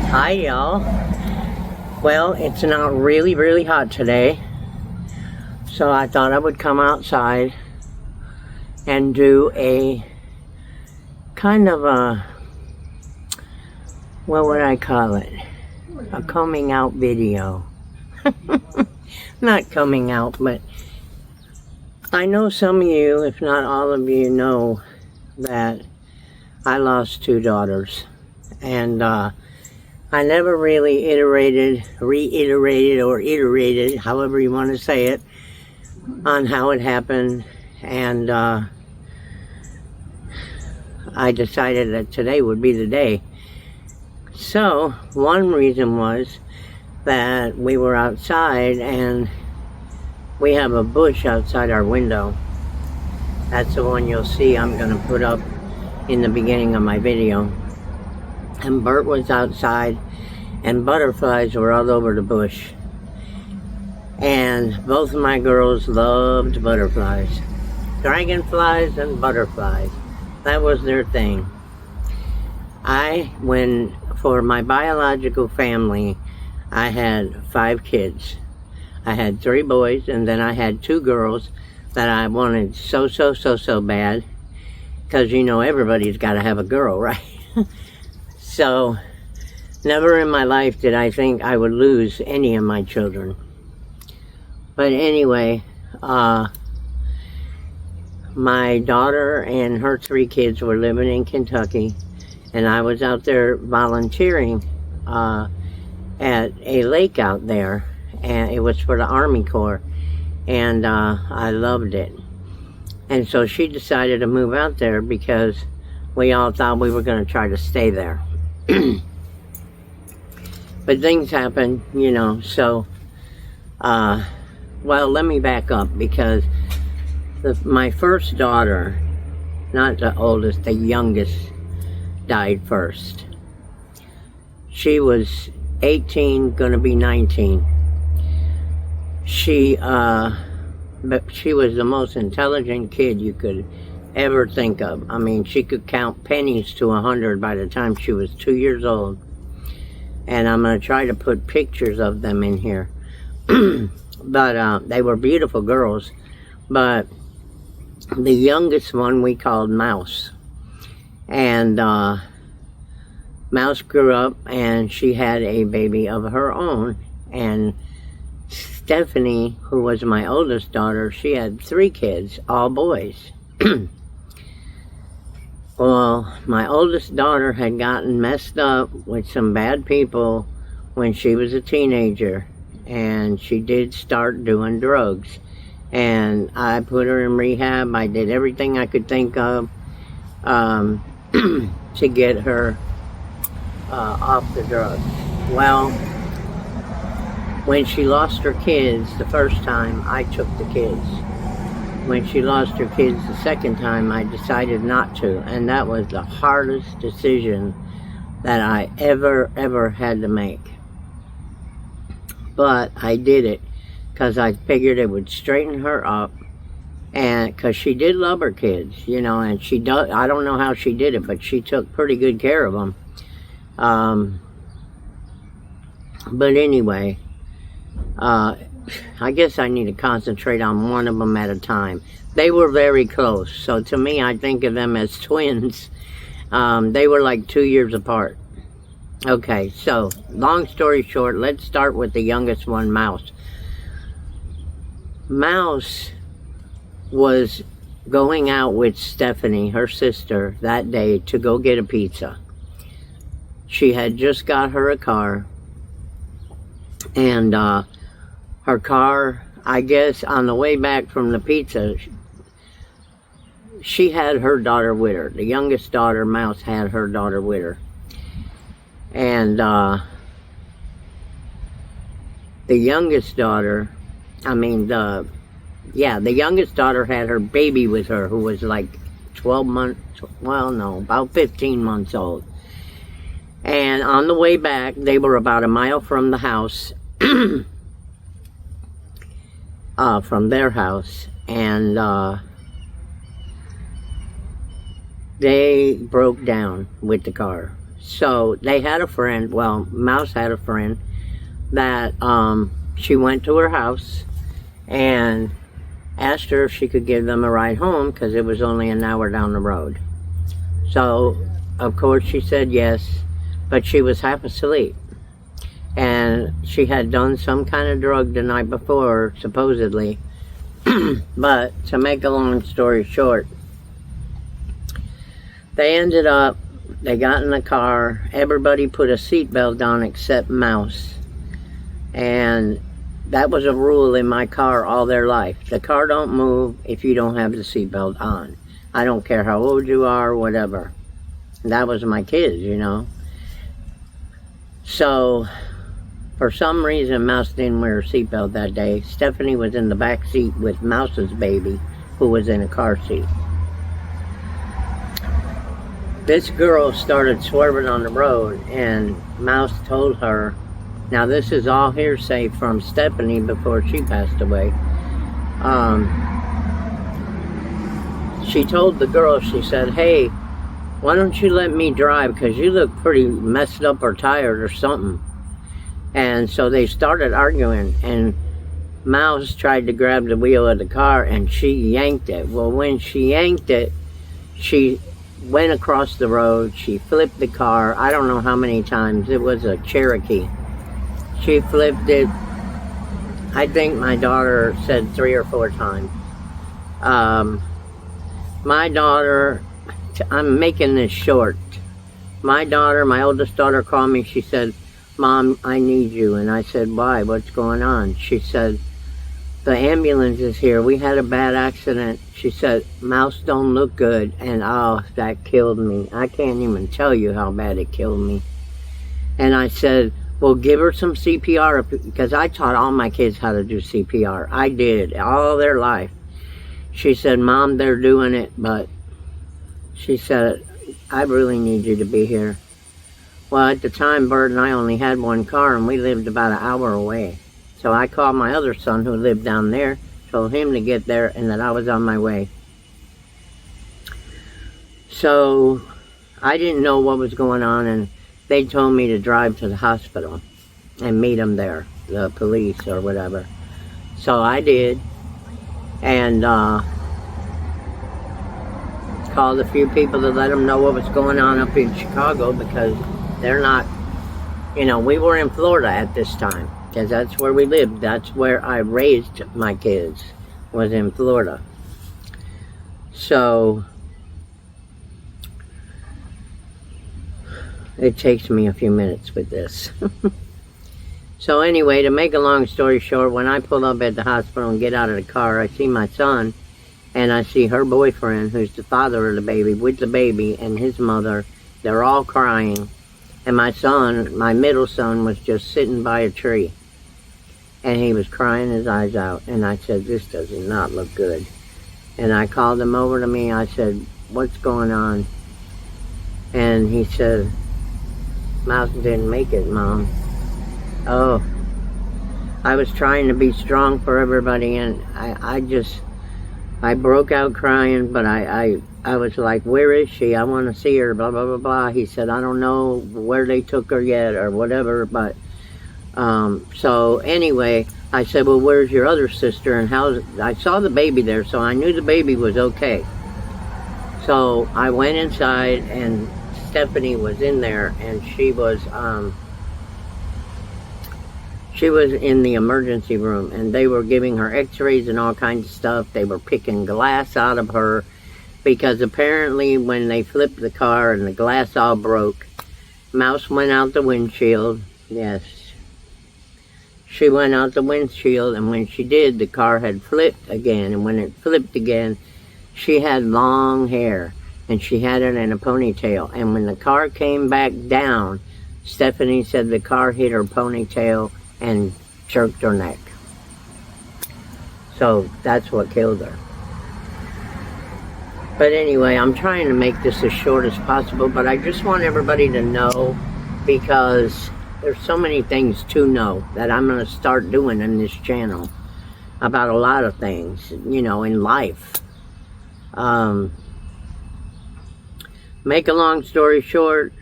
Hi y'all. Well, it's not really hot today, so I thought I would come outside and do a kind of a, what would I call it? A coming out video. Not coming out, but I know some of you, if not all of you, know that I lost 2 daughters, and I never really reiterated, or iterated, however you want to say it, on how it happened, and I decided that today would be the day. So, one reason was that we were outside, and we have a bush outside our window. That's the one you'll see I'm going to put up in the beginning of my video. And Bert was outside, and butterflies were all over the bush. And both of my girls loved butterflies. Dragonflies and butterflies. That was their thing. For my biological family, I had 5 kids. I had 3 boys, and then I had 2 girls that I wanted so bad. Because, you know, everybody's got to have a girl, right? So, never in my life did I think I would lose any of my children. But anyway, my daughter and her 3 kids were living in Kentucky, and I was out there volunteering at a lake out there, and it was for the Army Corps, and I loved it. And so she decided to move out there because we all thought we were going to try to stay there. But things happen, you know, so, well, let me back up, because my first daughter, not the oldest, the youngest, died first. She was 18, gonna be 19. But she was the most intelligent kid you could ever think of. I mean, she could count pennies to 100 by the time she was 2 years old. And I'm going to try to put pictures of them in here. But they were beautiful girls. But the youngest one we called Mouse. And Mouse grew up, and she had a baby of her own. And Stephanie, who was my oldest daughter, she had 3 kids, all boys. Well, my oldest daughter had gotten messed up with some bad people when she was a teenager, and she did start doing drugs. And I put her in rehab. I did everything I could think of to get her off the drugs. Well, when she lost her kids the first time, I took the kids. When she lost her kids the second time, I decided not to. And that was the hardest decision that I ever had to make. But I did it because I figured it would straighten her up. And because she did love her kids, you know, and she does. I don't know how she did it, but she took pretty good care of them. But anyway, I guess I need to concentrate on one of them at a time. They were very close, so to me, I think of them as twins. They were like 2 years apart. Okay, so long story short, let's start with the youngest one, Mouse. Mouse was going out with Stephanie, her sister, that day to go get a pizza. She had just got her a car, and her car, I guess, on the way back from the pizza, she had her daughter with her. The youngest daughter, Mouse, had her daughter with her. And the youngest daughter, the youngest daughter had her baby with her, who was like 12 months, well, no, about 15 months old. And on the way back, they were about a mile from the house, from their house, and they broke down with the car. So they had a friend, well, Mouse had a friend that she went to her house and asked her if she could give them a ride home because it was only an hour down the road. So, of course, she said yes, but she was half asleep. And she had done some kind of drug the night before, supposedly. But to make a long story short, they ended up, they got in the car, everybody put a seatbelt on except Mouse. And that was a rule in my car all their life. The car don't move if you don't have the seatbelt on. I don't care how old you are or whatever. That was my kids, you know. So, for some reason, Mouse didn't wear a seatbelt that day. Stephanie was in the back seat with Mouse's baby, who was in a car seat. This girl started swerving on the road, and Mouse told her, now this is all hearsay from Stephanie before she passed away. She told the girl, she said, hey, why don't you let me drive, because you look pretty messed up or tired or something. And so they started arguing, and Mouse tried to grab the wheel of the car, and she yanked it. Well, when she yanked it, she went across the road, she flipped the car, I don't know how many times. It was a Cherokee. She flipped it, I think my daughter said 3 or 4 times. My daughter, I'm making this short. My daughter, my oldest daughter, called me. She said, Mom, I need you. And I said, why? What's going on? She said, the ambulance is here. We had a bad accident. She said, Mouse don't look good. And oh, that killed me. I can't even tell you how bad it killed me. And I said, well, give her some CPR, because I taught all my kids how to do CPR. I did, all their life. She said, Mom, they're doing it, but she said, I really need you to be here. Well, at the time, Bert and I only had one car, and we lived about an hour away. So I called my other son, who lived down there, told him to get there, and that I was on my way. So I didn't know what was going on, and they told me to drive to the hospital and meet them there, the police or whatever. So I did, and called a few people to let them know what was going on up in Chicago, because they're not, you know, we were in Florida at this time, because that's where we lived. That's where I raised my kids, was in Florida. So it takes me a few minutes with this. So anyway, to make a long story short, when I pull up at the hospital and get out of the car, I see my son, and I see her boyfriend, who's the father of the baby, with the baby, and his mother. They're all crying. And my son, my middle son, was just sitting by a tree. And he was crying his eyes out. And I said, this does not look good. And I called him over to me. I said, what's going on? And he said, Mouse didn't make it, Mom. Oh, I was trying to be strong for everybody, and I broke out crying, but I was like, where is she? I want to see her, blah, blah, blah, blah. He said, I don't know where they took her yet or whatever, but, so anyway, I said, well, where's your other sister, and I saw the baby there, so I knew the baby was okay. So I went inside, and Stephanie was in there, and she was in the emergency room, and they were giving her x-rays and all kinds of stuff. They were picking glass out of her, because apparently when they flipped the car and the glass all broke, Mouse went out the windshield. Yes, she went out the windshield, and when she did, the car had flipped again, and when it flipped again, she had long hair, and she had it in a ponytail, and when the car came back down, Stephanie said the car hit her ponytail and jerked her neck. So that's what killed her. But anyway, I'm trying to make this as short as possible, but I just want everybody to know, because there's so many things to know that I'm going to start doing in this channel about a lot of things, you know, in life. Make a long story short,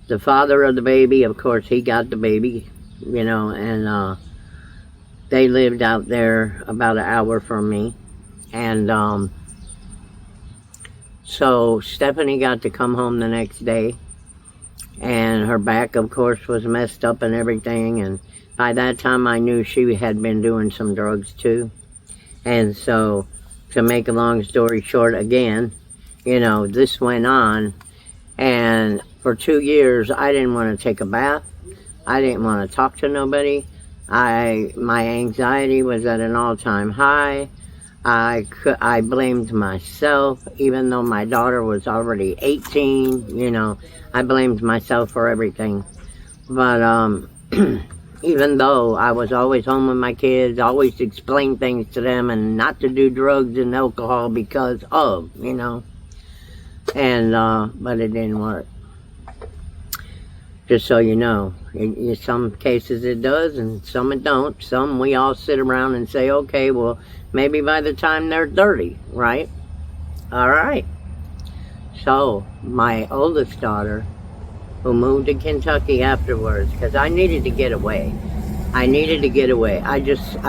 the father of the baby, of course, he got the baby, you know, and they lived out there about an hour from me. And so Stephanie got to come home the next day, and her back, of course, was messed up and everything. And by that time, I knew she had been doing some drugs too. And so, to make a long story short, again, you know, this went on. And for 2 years, I didn't want to take a bath. I didn't want to talk to nobody. My anxiety was at an all-time high. I blamed myself, even though my daughter was already 18, you know, I blamed myself for everything. But even though I was always home with my kids, always explain things to them and not to do drugs and alcohol because of, you know, and but it didn't work. Just so you know, in some cases it does and some it don't. Some we all sit around and say, okay, well, maybe by the time they're 30, right? All right. So, my oldest daughter, who moved to Kentucky afterwards, because I needed to get away. I needed to get away. I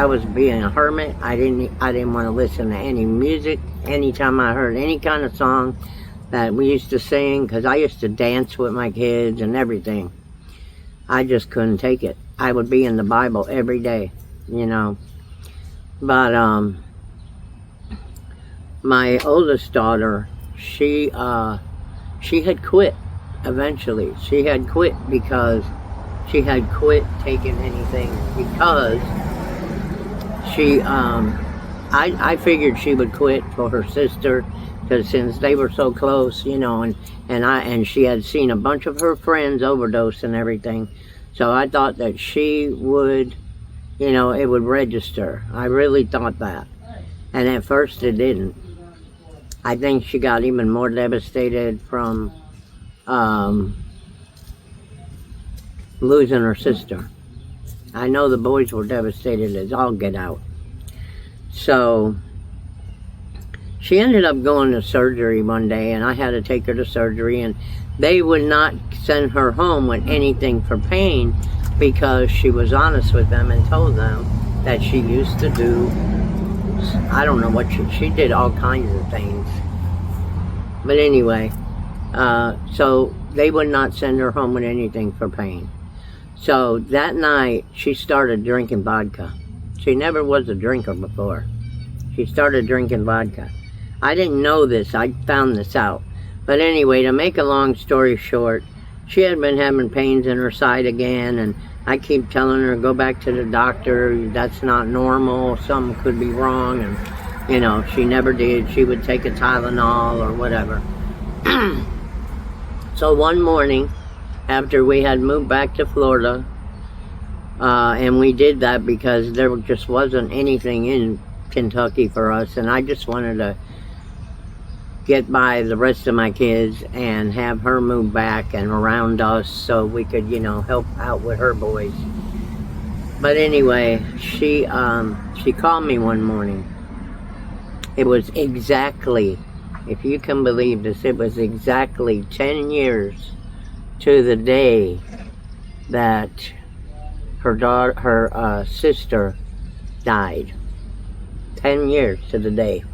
was being a hermit. I didn't want to listen to any music. Anytime I heard any kind of song that we used to sing, because I used to dance with my kids and everything, I just couldn't take it. I would be in the Bible every day, you know. But my oldest daughter, she had quit eventually. She had quit because she had quit taking anything, because she I figured she would quit for her sister, because since they were so close, you know, and she had seen a bunch of her friends overdose and everything, so I thought that she would, you know, it would register. I really thought that. And at first it didn't. I think she got even more devastated from losing her sister. I know the boys were devastated as all get out. So she ended up going to surgery one day, and I had to take her to surgery, and they would not send her home with anything for pain, because she was honest with them and told them that she used to do, I don't know what she did, all kinds of things. But anyway, so they would not send her home with anything for pain. So that night, she started drinking vodka. She never was a drinker before. She started drinking vodka. I didn't know this. I found this out. But anyway, to make a long story short, she had been having pains in her side again, and I keep telling her, go back to the doctor. That's not normal. Something could be wrong. And, you know, she never did. She would take a Tylenol or whatever. So one morning, after we had moved back to Florida, and we did that because there just wasn't anything in Kentucky for us, and I just wanted to get by the rest of my kids and have her move back and around us so we could, you know, help out with her boys. But anyway, she called me one morning. It was exactly, if you can believe this, it was exactly 10 years to the day that her sister died. 10 years to the day.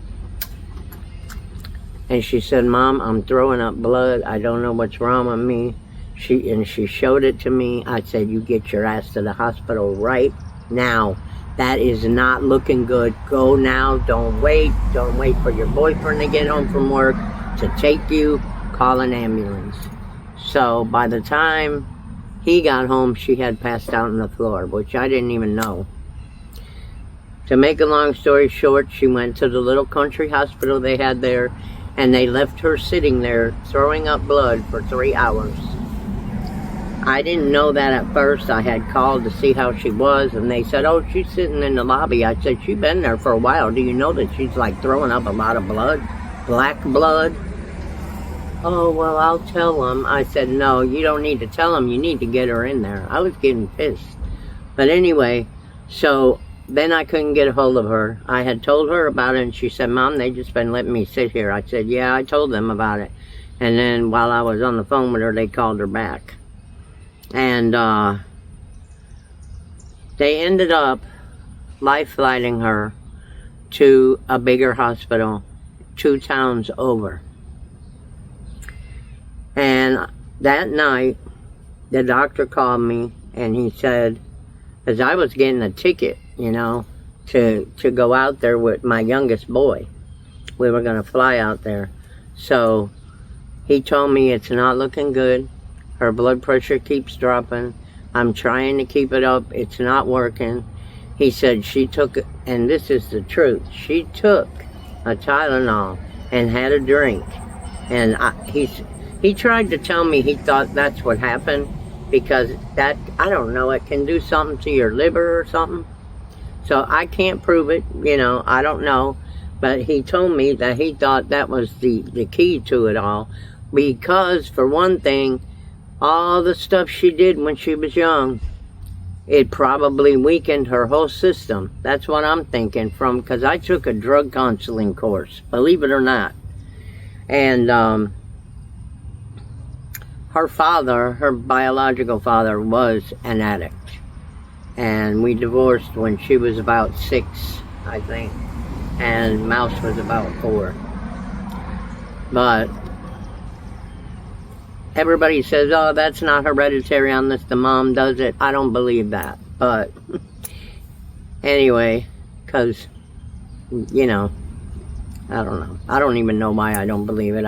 And she said, Mom, I'm throwing up blood. I don't know what's wrong with me. She showed it to me. I said, you get your ass to the hospital right now. That is not looking good. Go now. Don't wait. Don't wait for your boyfriend to get home from work to take you. Call an ambulance. So by the time he got home, she had passed out on the floor, which I didn't even know. To make a long story short, she went to the little country hospital they had there, and they left her sitting there throwing up blood for 3 hours. I didn't know that at first. I had called to see how she was, and they said, oh, she's sitting in the lobby. I said, she's been there for a while. Do you know that she's like throwing up a lot of blood? black blood. Oh, well, I'll tell them. I said, no, you don't need to tell them. You need to get her in there. I was getting pissed. But anyway, so then I couldn't get a hold of her. I had told her about it, and she said, Mom, they just been letting me sit here. I said, yeah, I told them about it. And then while I was on the phone with her, they called her back. And they ended up life-flighting her to a bigger hospital 2 towns over. And that night, the doctor called me, and he said, because I was getting a ticket, you know, to go out there with my youngest boy. We were going to fly out there. So he told me it's not looking good. Her blood pressure keeps dropping. I'm trying to keep it up. It's not working. He said she took, and this is the truth, she took a Tylenol and had a drink. And he tried to tell me he thought that's what happened, because that, I don't know, it can do something to your liver or something. So I can't prove it, you know, I don't know. But he told me that he thought that was the key to it all. Because, for one thing, all the stuff she did when she was young, it probably weakened her whole system. That's what I'm thinking from, because I took a drug counseling course, believe it or not. And her father, her biological father, was an addict. And we divorced when she was about 6, I think. And Mouse was about 4. But everybody says, oh, that's not hereditary unless the mom does it. I don't believe that. But anyway, because, you know, I don't know. I don't even know why I don't believe it.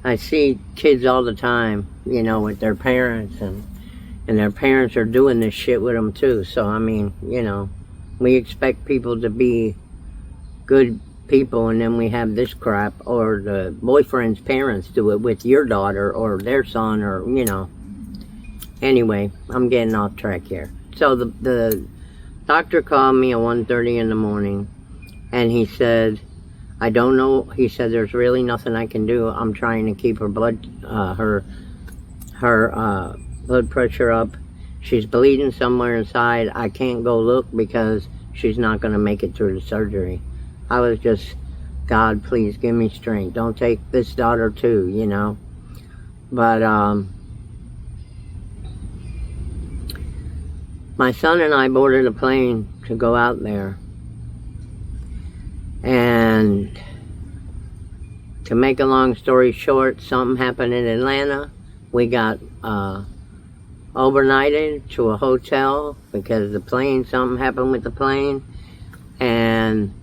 I see kids all the time, you know, with their parents, and their parents are doing this shit with them too. So, I mean, you know, we expect people to be good people, and then we have this crap, or the boyfriend's parents do it with your daughter or their son, or, you know. Anyway, I'm getting off track here. So the doctor called me at 1:30 in the morning, and he said, I don't know, he said, there's really nothing I can do. I'm trying to keep her blood pressure up. She's bleeding somewhere inside. I can't go look because she's not going to make it through the surgery. I was just, God, please give me strength. Don't take this daughter too, you know. But my son and I boarded a plane to go out there. And to make a long story short, something happened in Atlanta. We got overnighted to a hotel because something happened with the plane. And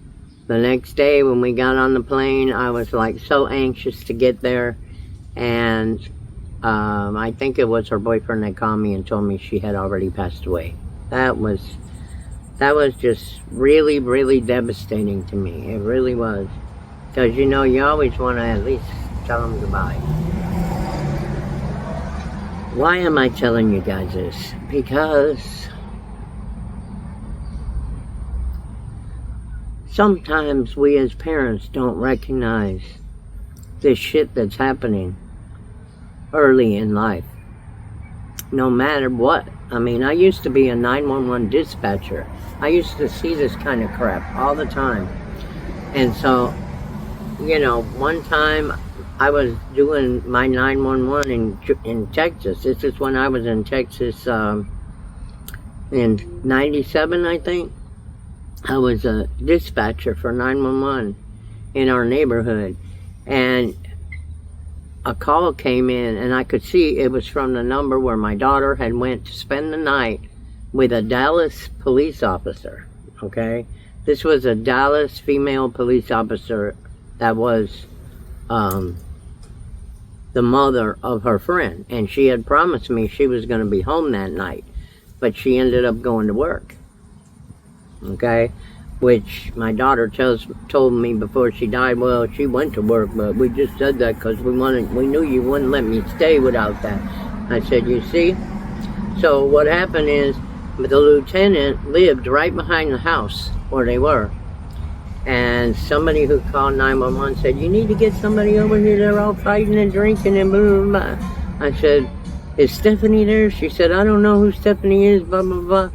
the next day when we got on the plane, I was like so anxious to get there. And I think it was her boyfriend that called me and told me she had already passed away. That was just really, really devastating to me. It really was. Because, you know, you always want to at least tell them goodbye. Why am I telling you guys this? Because sometimes we as parents don't recognize this shit that's happening early in life. No matter what. I mean, I used to be a 911 dispatcher. I used to see this kind of crap all the time. And so, you know, one time I was doing my 911 in Texas. This is when I was in Texas in 97, I think. I was a dispatcher for 911 in our neighborhood. And a call came in, and I could see it was from the number where my daughter had went to spend the night with a Dallas police officer, okay? This was a Dallas female police officer that was the mother of her friend, and she had promised me she was going to be home that night, but she ended up going to work, okay? Which my daughter told me before she died, well, she went to work, but we just said that because we knew you wouldn't let me stay without that. I said, you see? So what happened is, the lieutenant lived right behind the house where they were. And somebody who called 911 said, you need to get somebody over here. They're all fighting and drinking and blah, blah, blah. I said, is Stephanie there? She said, I don't know who Stephanie is, blah, blah, blah.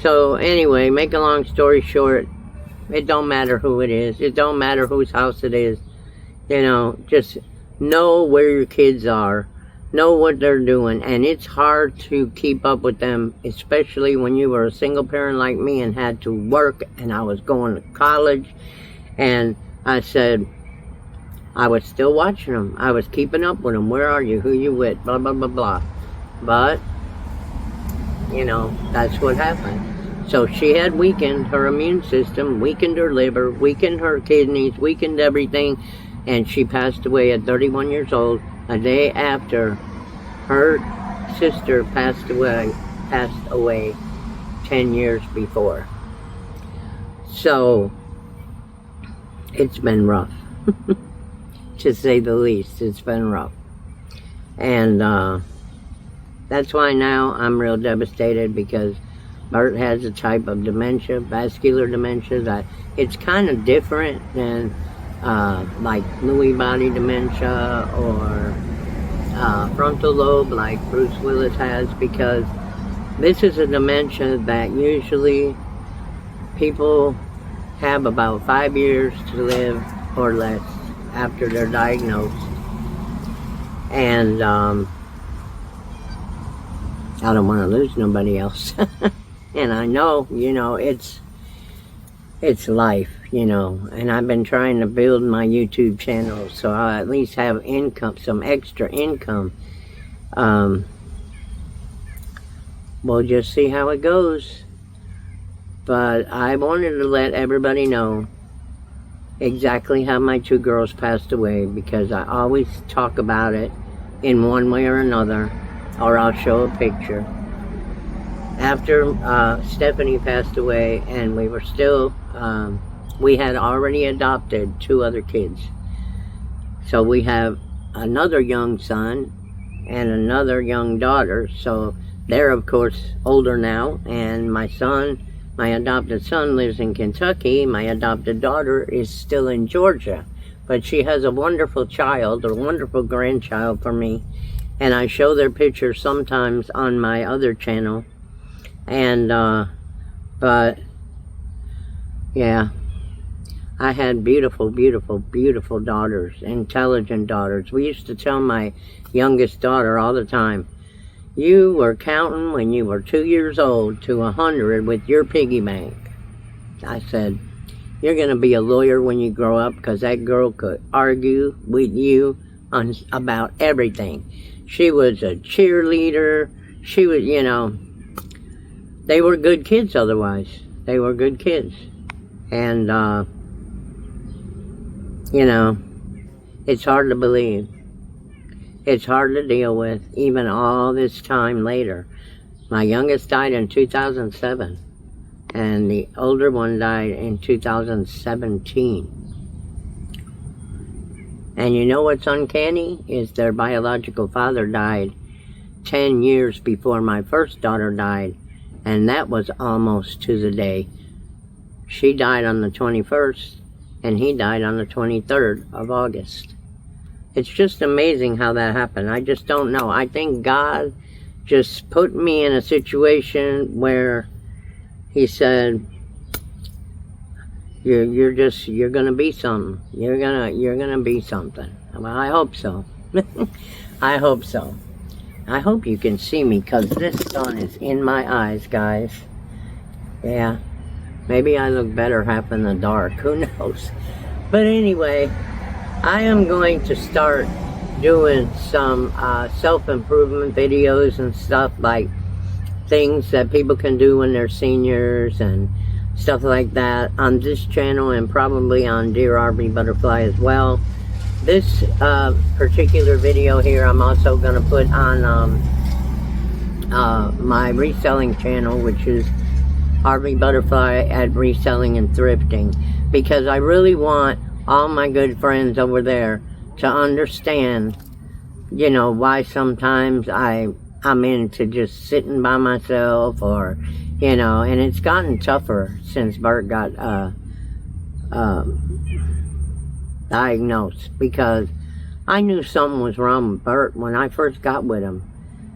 So anyway, make a long story short, it don't matter who it is. It don't matter whose house it is. You know, just know where your kids are. Know what they're doing. And it's hard to keep up with them, especially when you were a single parent like me and had to work and I was going to college. And I said, I was still watching them. I was keeping up with them. Where are you? Who you with? Blah, blah, blah, blah. But, you know, that's what happened. So she had weakened her immune system, weakened her liver, weakened her kidneys, weakened everything. And she passed away at 31 years old, a day after her sister passed away 10 years before. So, it's been rough. To say the least, it's been rough. And that's why now I'm real devastated, because Bert has a type of dementia, vascular dementia, that it's kind of different than like Lewy body dementia or frontal lobe like Bruce Willis has, because this is a dementia that usually people have about 5 years to live or less after they're diagnosed. And I don't want to lose nobody else. And I know, you know, it's life, you know, and I've been trying to build my YouTube channel so I'll at least have income, some extra income. We'll just see how it goes. But I wanted to let everybody know exactly how my two girls passed away, because I always talk about it in one way or another, or I'll show a picture. After Stephanie passed away, and we were still, we had already adopted 2 other kids. So we have another young son and another young daughter. So they're, of course, older now. And my son, my adopted son, lives in Kentucky. My adopted daughter is still in Georgia. But she has a wonderful child, a wonderful grandchild for me. And I show their pictures sometimes on my other channel. And, but, yeah, I had beautiful, beautiful, beautiful daughters, intelligent daughters. We used to tell my youngest daughter all the time, you were counting when you were 2 years old to 100 with your piggy bank. I said, you're going to be a lawyer when you grow up, because that girl could argue with you on about everything. She was a cheerleader. She was, you know, they were good kids otherwise. They were good kids. And, you know, it's hard to believe. It's hard to deal with, even all this time later. My youngest died in 2007, and the older one died in 2017. And you know what's uncanny? Is their biological father died 10 years before my first daughter died. And that was almost to the day. She died on the 21st, and he died on the 23rd of August. It's just amazing how that happened. I just don't know. I think God just put me in a situation where he said, you're gonna be something. You're gonna be something. Well, I hope so. I hope so. I hope you can see me, because this sun is in my eyes, guys. Yeah, maybe I look better half in the dark. Who knows? But anyway, I am going to start doing some self-improvement videos and stuff, like things that people can do when they're seniors and stuff like that, on this channel, and probably on Dear RV Butterfly as well. This particular video here, I'm also going to put on my reselling channel, which is RV Butterfly at Reselling and Thrifting, because I really want all my good friends over there to understand, you know, why sometimes I'm into just sitting by myself, or, you know, and it's gotten tougher since Bert got diagnosed, because I knew something was wrong with Bert when I first got with him,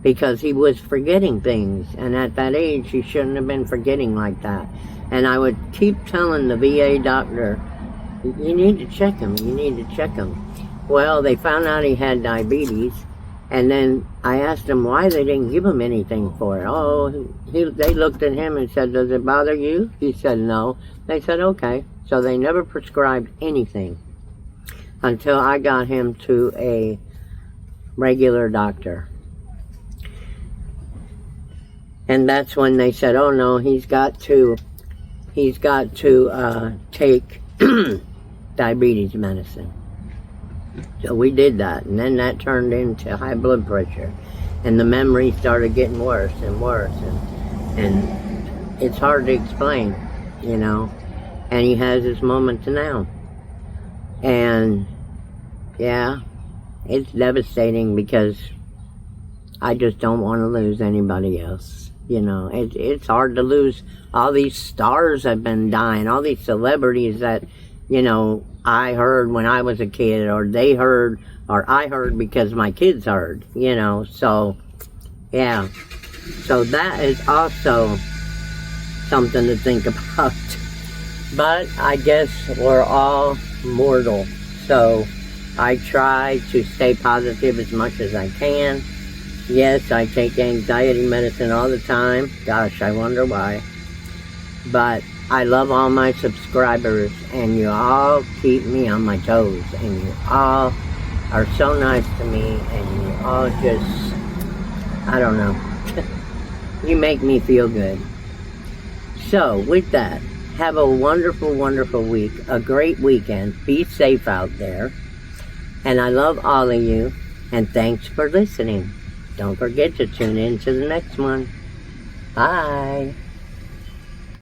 because he was forgetting things, and at that age he shouldn't have been forgetting like that. And I would keep telling the VA doctor, you need to check him, you need to check him. Well, they found out he had diabetes, and then I asked him why they didn't give him anything for it. Oh, they looked at him and said, does it bother you? He said no. They said okay. So they never prescribed anything until I got him to a regular doctor. And that's when they said, oh no, he's got to take diabetes medicine. So we did that, and then that turned into high blood pressure, and the memory started getting worse and worse, and it's hard to explain, you know. And he has his moments now, and yeah, it's devastating, because I just don't want to lose anybody else. You know, it's hard to lose. All these stars have been dying, all these celebrities that, you know, I heard when I was a kid, or they heard, or I heard because my kids heard, you know. So yeah, so that is also something to think about. But I guess we're all mortal, so I try to stay positive as much as I can. Yes, I take anxiety medicine all the time. Gosh, I wonder why. But I love all my subscribers, and you all keep me on my toes, and you all are so nice to me, and you all just, I don't know, you make me feel good. So with that, have a wonderful, wonderful week, a great weekend. Be safe out there, and I love all of you, and thanks for listening. Don't forget to tune in to the next one. Bye.